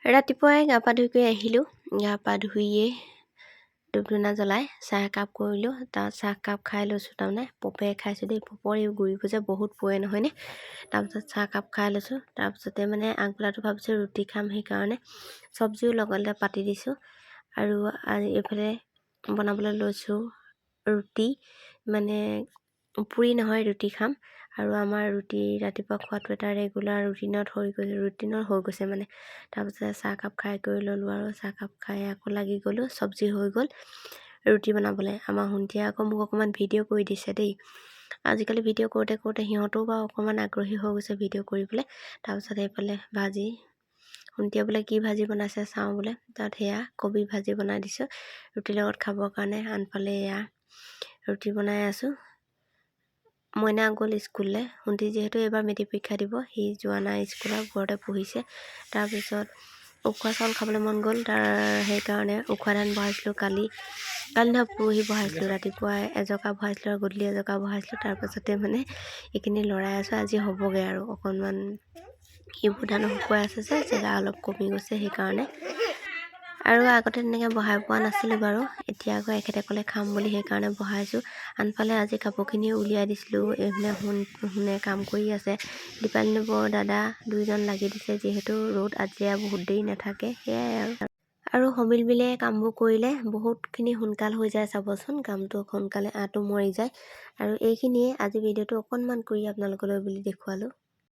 ৰাতিপুৱাই গা পা ধুই কৰি আহিলোঁ। গা পা ধুইয়ে ধূপ ধূনা জ্বলাই চাহ একাপ কৰিলোঁ। তাত চাহকাপ খাই লৈছোঁ। তাৰমানে পপে খাইছোঁ দেই। পপৰ এই গুড়িবোৰ যে বহুত পোৱে নহয়নে। তাৰপিছত চাহকাপ খাই লৈছোঁ। তাৰপিছতে মানে আগবেলাটো ভাবিছোঁ ৰুটি খাম, সেইকাৰণে চব্জিও লগতে পাতি দিছোঁ। আৰু এইফালে বনাবলৈ লৈছোঁ ৰুটি, মানে পুৰি নহয়, ৰুটি খাম। আৰু আমাৰ ৰুটি ৰাতিপুৱা খোৱাটো এটা ৰেগুলাৰ ৰুটিনত হৈ গৈছে মানে। তাৰপিছত চাহকাপ খাই কৰি ল'লোঁ আৰু চাহকাপ খাই আকৌ লাগি গ'লোঁ। চব্জি হৈ গ'ল, ৰুটি বনাবলৈ। আমাৰ সুন্তীয়া আকৌ মোক অকণমান ভিডিঅ' কৰি দিছে দেই। আজিকালি ভিডিঅ' কৰোঁতে কৰোঁতে সিহঁতেও বাৰু অকণমান আগ্ৰহী হৈ গৈছে ভিডিঅ' কৰিবলৈ। তাৰপিছত এইফালে ভাজি, সুন্তীয়া বোলে কি ভাজি বনাইছে চাওঁ বোলে। তাত সেয়া কবি ভাজি বনাই দিছোঁ ৰুটিৰ লগত খাবৰ কাৰণে। আনফালে এয়া ৰুটি বনাই আছোঁ। মইনা গ'ল স্কুললৈ। সুন্তি যিহেতু এইবাৰ মেট্ৰিক পৰীক্ষা দিব, সি যোৱা নাই স্কুলত, ঘৰতে পঢ়িছে। তাৰপিছত উখোৱা চাউল খাবলৈ মন গ'ল তাৰ, সেইকাৰণে উখোৱা ধান বহাইছিলোঁ কালি নহয় পৰহি বহাইছিলোঁ। ৰাতিপুৱা এজকা বহাইছিলোঁ আৰু গধূলি এজকা বহাইছিলোঁ। তাৰপাছতে মানে এইখিনি লৰাই আছোঁ। আজি হ'বগৈ আৰু অকণমান ইবোৰ ধান শুকুৱাই আছে যে, জেগা অলপ কমি গৈছে সেইকাৰণে। আৰু আগতে তেনেকৈ বহাই পোৱা নাছিলোঁ বাৰু। এতিয়া আকৌ এখেতে খাম বুলি সেইকাৰণে বহাইছোঁ। আনফালে আজি কাপোৰখিনি উলিয়াই দিছিলোঁ। এইফালে শুনে কাম কৰি আছে। দীপালি নবৌ দাদা দুইজন লাগি দিছে, যিহেতু ৰ'দ আজি বহুত দেৰি নাথাকে। সেয়াই আৰু সমিল মিলে কামবোৰ কৰিলে বহুতখিনি সোনকাল হৈ যায়। চাবচোন কামটো সোনকালে আঁটো মৰি যায়। আৰু এইখিনিয়ে আজি ভিডিঅ'টো অকণমান কৰি আপোনালোকলৈ বুলি দেখুৱালোঁ।